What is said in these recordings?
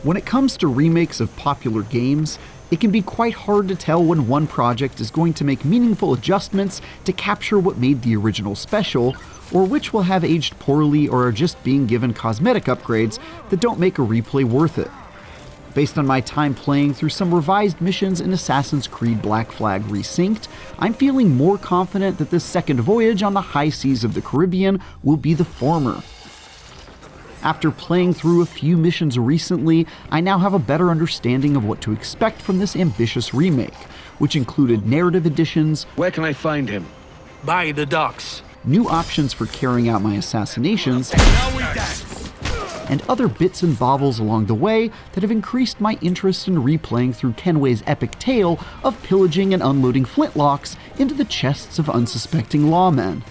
When it comes to remakes of popular games, it can be quite hard to tell when one project is going to make meaningful adjustments to capture what made the original special, or which will have aged poorly or are just being given cosmetic upgrades that don't make a replay worth it. Based on my time playing through some revised missions in Assassin's Creed Black Flag Resynced, I'm feeling more confident that this second voyage on the high seas of the Caribbean will be the former. After playing through a few missions recently, I now have a better understanding of what to expect from this ambitious remake, which included narrative additions. Where can I find him? By the docks. New options for carrying out my assassinations, and other bits and baubles along the way that have increased my interest in replaying through Kenway's epic tale of pillaging and unloading flintlocks into the chests of unsuspecting lawmen.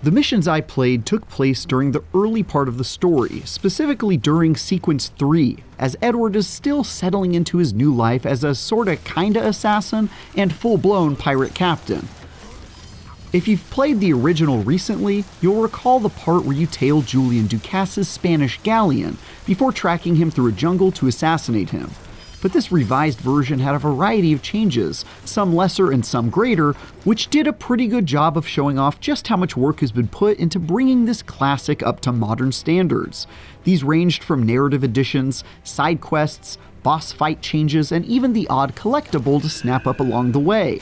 The missions I played took place during the early part of the story, specifically during Sequence 3, as Edward is still settling into his new life as a sorta kinda assassin and full-blown pirate captain. If you've played the original recently, you'll recall the part where you tail Julian Ducas's Spanish galleon before tracking him through a jungle to assassinate him. But this revised version had a variety of changes, some lesser and some greater, which did a pretty good job of showing off just how much work has been put into bringing this classic up to modern standards. These ranged from narrative additions, side quests, boss fight changes, and even the odd collectible to snap up along the way.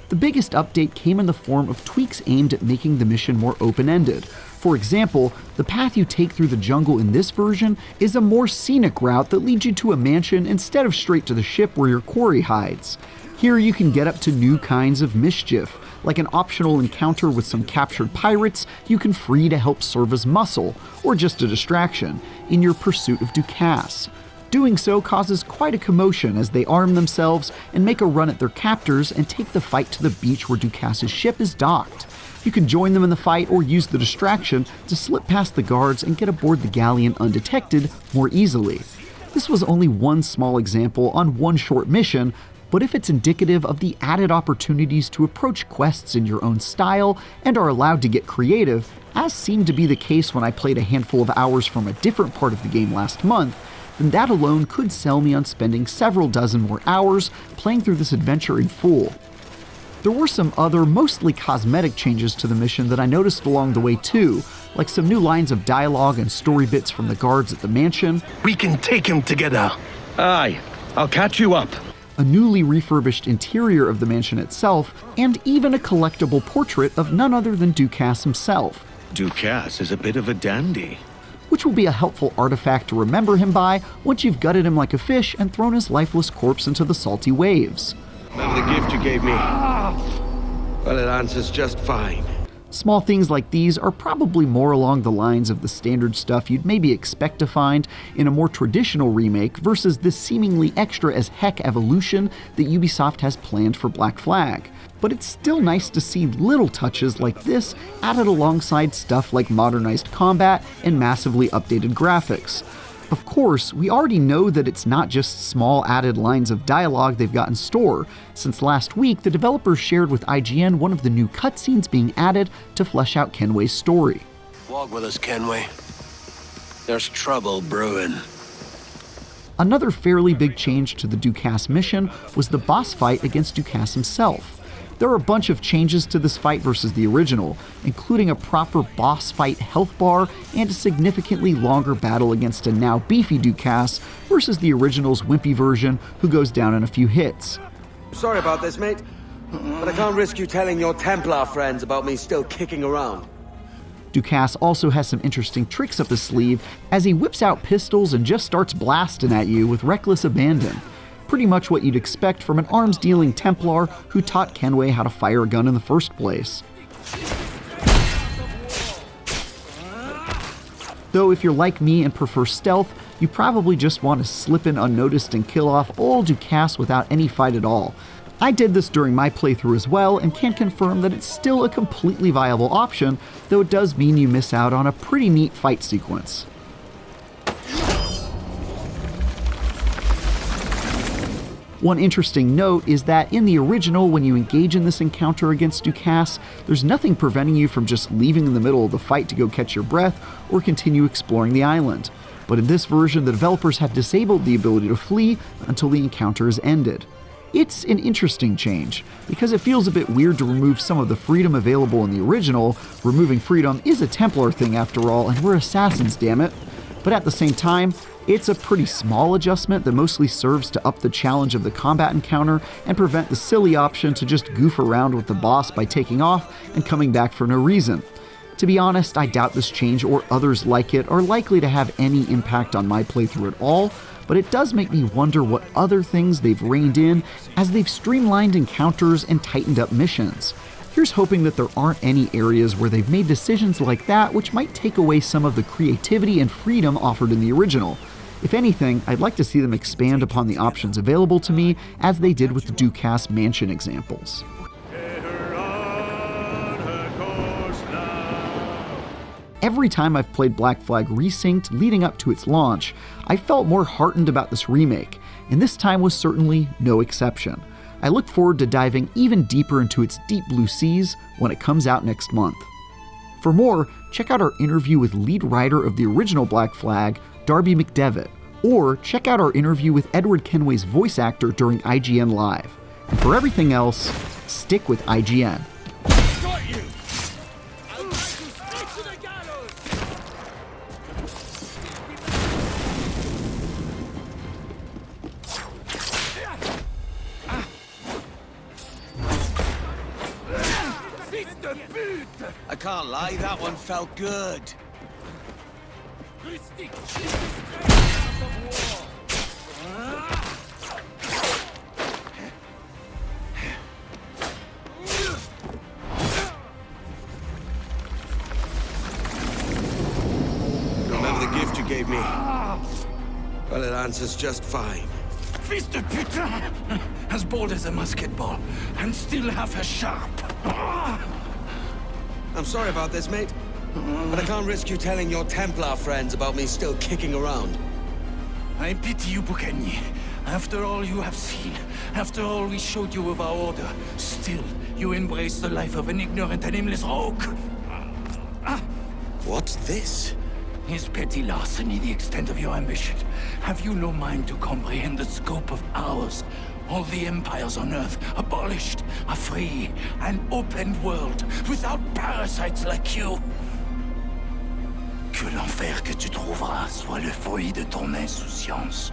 The biggest update came in the form of tweaks aimed at making the mission more open-ended. For example, the path you take through the jungle in this version is a more scenic route that leads you to a mansion instead of straight to the ship where your quarry hides. Here you can get up to new kinds of mischief, like an optional encounter with some captured pirates you can free to help serve as muscle, or just a distraction, in your pursuit of Ducas. Doing so causes quite a commotion as they arm themselves and make a run at their captors and take the fight to the beach where Ducas's ship is docked. You can join them in the fight or use the distraction to slip past the guards and get aboard the galleon undetected more easily. This was only one small example on one short mission, but if it's indicative of the added opportunities to approach quests in your own style and are allowed to get creative, as seemed to be the case when I played a handful of hours from a different part of the game last month, then that alone could sell me on spending several dozen more hours playing through this adventure in full. There were some other, mostly cosmetic changes to the mission that I noticed along the way too, like some new lines of dialogue and story bits from the guards at the mansion. We can take him together. Aye, I'll catch you up. A newly refurbished interior of the mansion itself, and even a collectible portrait of none other than Ducas himself. Ducas is a bit of a dandy. Which will be a helpful artifact to remember him by once you've gutted him like a fish and thrown his lifeless corpse into the salty waves. Remember the gift you gave me? Well, it answers just fine. Small things like these are probably more along the lines of the standard stuff you'd maybe expect to find in a more traditional remake versus this seemingly extra as heck evolution that Ubisoft has planned for Black Flag. But it's still nice to see little touches like this added alongside stuff like modernized combat and massively updated graphics. Of course, we already know that it's not just small added lines of dialogue they've got in store, since last week the developers shared with IGN one of the new cutscenes being added to flesh out Kenway's story. Walk with us, Kenway. There's trouble brewing. Another fairly big change to the Ducas mission was the boss fight against Ducas himself. There are a bunch of changes to this fight versus the original, including a proper boss fight health bar and a significantly longer battle against a now beefy Ducas versus the original's wimpy version who goes down in a few hits. Sorry about this, mate, but I can't risk you telling your Templar friends about me still kicking around. Ducas also has some interesting tricks up his sleeve as he whips out pistols and just starts blasting at you with reckless abandon. Pretty much what you'd expect from an arms-dealing Templar who taught Kenway how to fire a gun in the first place. Though if you're like me and prefer stealth, you probably just want to slip in unnoticed and kill off old Ducas without any fight at all. I did this during my playthrough as well and can confirm that it's still a completely viable option, though it does mean you miss out on a pretty neat fight sequence. One interesting note is that in the original, when you engage in this encounter against Ducasse, there's nothing preventing you from just leaving in the middle of the fight to go catch your breath or continue exploring the island. But in this version, the developers have disabled the ability to flee until the encounter is ended. It's an interesting change, because it feels a bit weird to remove some of the freedom available in the original. Removing freedom is a Templar thing after all, and we're assassins, damn it. But at the same time, it's a pretty small adjustment that mostly serves to up the challenge of the combat encounter and prevent the silly option to just goof around with the boss by taking off and coming back for no reason. To be honest, I doubt this change or others like it are likely to have any impact on my playthrough at all, but it does make me wonder what other things they've reined in as they've streamlined encounters and tightened up missions. Here's hoping that there aren't any areas where they've made decisions like that which might take away some of the creativity and freedom offered in the original. If anything, I'd like to see them expand upon the options available to me, as they did with the Ducasse Mansion examples. Every time I've played Black Flag Resynced leading up to its launch, I felt more heartened about this remake, and this time was certainly no exception. I look forward to diving even deeper into its deep blue seas when it comes out next month. For more, check out our interview with lead writer of the original Black Flag, Darby McDevitt, or check out our interview with Edward Kenway's voice actor during IGN Live. And for everything else, stick with IGN. Got you! I'll take you straight to the gallows! Fils de pute! I can't lie, that one felt good. Rustic Jesus Christ of war! Remember the gift you gave me? Well, it answers just fine. Fils de putain! As bold as a musket ball, and still half as sharp. I'm sorry about this, mate. But I can't risk you telling your Templar friends about me still kicking around. I pity you, Bucanier. After all you have seen, after all we showed you of our order, still you embrace the life of an ignorant and aimless rogue. What's this? Is petty larceny the extent of your ambition? Have you no mind to comprehend the scope of ours? All the empires on Earth abolished, a free and open world without parasites like you. Que l'enfer que tu trouveras soit le fruit de ton insouciance.